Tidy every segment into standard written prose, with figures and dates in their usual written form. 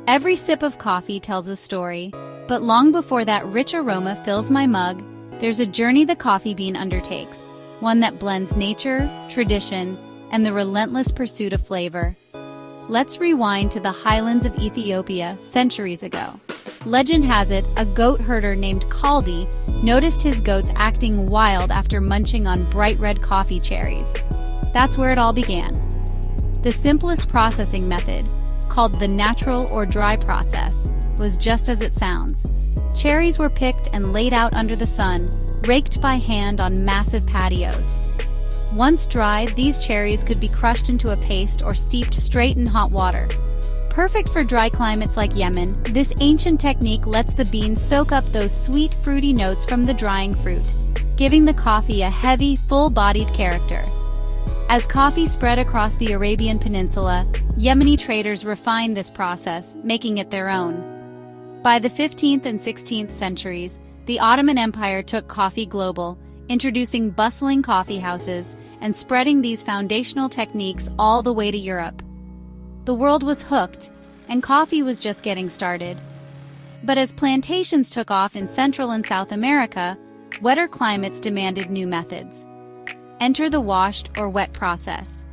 Every sip of coffee tells a story, but long before that rich aroma fills my mug, there's a journey the coffee bean undertakes, one that blends nature, tradition, and the relentless pursuit of flavor. Let's rewind to the highlands of Ethiopia centuries ago. Legend has it, a goat herder named Kaldi noticed his goats acting wild after munching on bright red coffee cherries. That's where it all began. The simplest processing method, called the natural or dry process, was just as it sounds. Cherries were picked and laid out under the sun, raked by hand on massive patios. Once dried, these cherries could be crushed into a paste or steeped straight in hot water. Perfect for dry climates like Yemen, this ancient technique lets the beans soak up those sweet, fruity notes from the drying fruit, giving the coffee a heavy, full-bodied character. As coffee spread across the Arabian Peninsula, Yemeni traders refined this process, making it their own. By the 15th and 16th centuries, the Ottoman Empire took coffee global, introducing bustling coffee houses and spreading these foundational techniques all the way to Europe. The world was hooked, and coffee was just getting started. But as plantations took off in Central and South America, wetter climates demanded new methods. Enter the washed or wet process.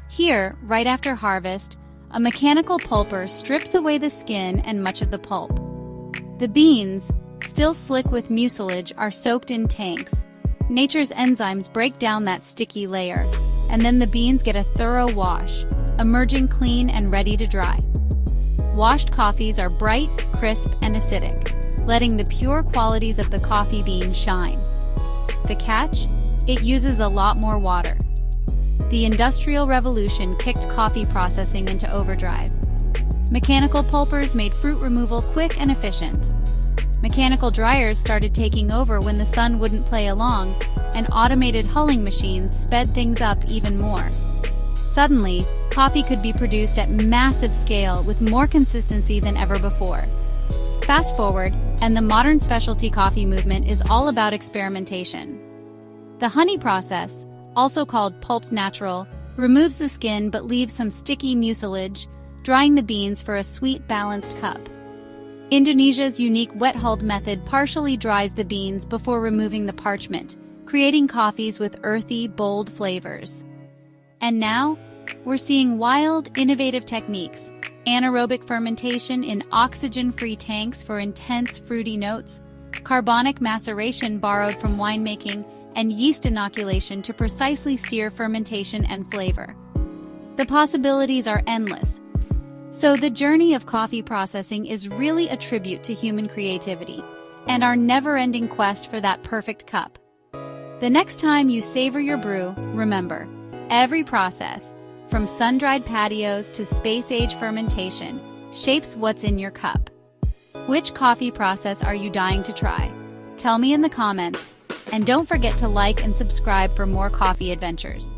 Here, right after harvest, a mechanical pulper strips away the skin and much of the pulp. The beans, still slick with mucilage, are soaked in tanks. Nature's enzymes break down that sticky layer, and then the beans get a thorough wash, emerging clean and ready to dry. Washed coffees are bright, crisp, and acidic, letting the pure qualities of the coffee bean shine. The catch? It uses a lot more water. The Industrial Revolution kicked coffee processing into overdrive. Mechanical pulpers made fruit removal quick and efficient. Mechanical dryers started taking over when the sun wouldn't play along, and automated hulling machines sped things up even more. Suddenly, coffee could be produced at massive scale with more consistency than ever before. Fast forward, and the modern specialty coffee movement is all about experimentation. The honey process, also called pulped natural, removes the skin but leaves some sticky mucilage, drying the beans for a sweet, balanced cup. Indonesia's unique wet-hulled method partially dries the beans before removing the parchment, creating coffees with earthy, bold flavors. And now, we're seeing wild, innovative techniques: anaerobic fermentation in oxygen-free tanks for intense, fruity notes, carbonic maceration borrowed from winemaking, and yeast inoculation to precisely steer fermentation and flavor. The possibilities are endless. So the journey of coffee processing is really a tribute to human creativity and our never-ending quest for that perfect cup. The next time you savor your brew, remember, every process, from sun-dried patios to space-age fermentation, shapes what's in your cup. Which coffee process are you dying to try? Tell me in the comments. And don't forget to like and subscribe for more coffee adventures.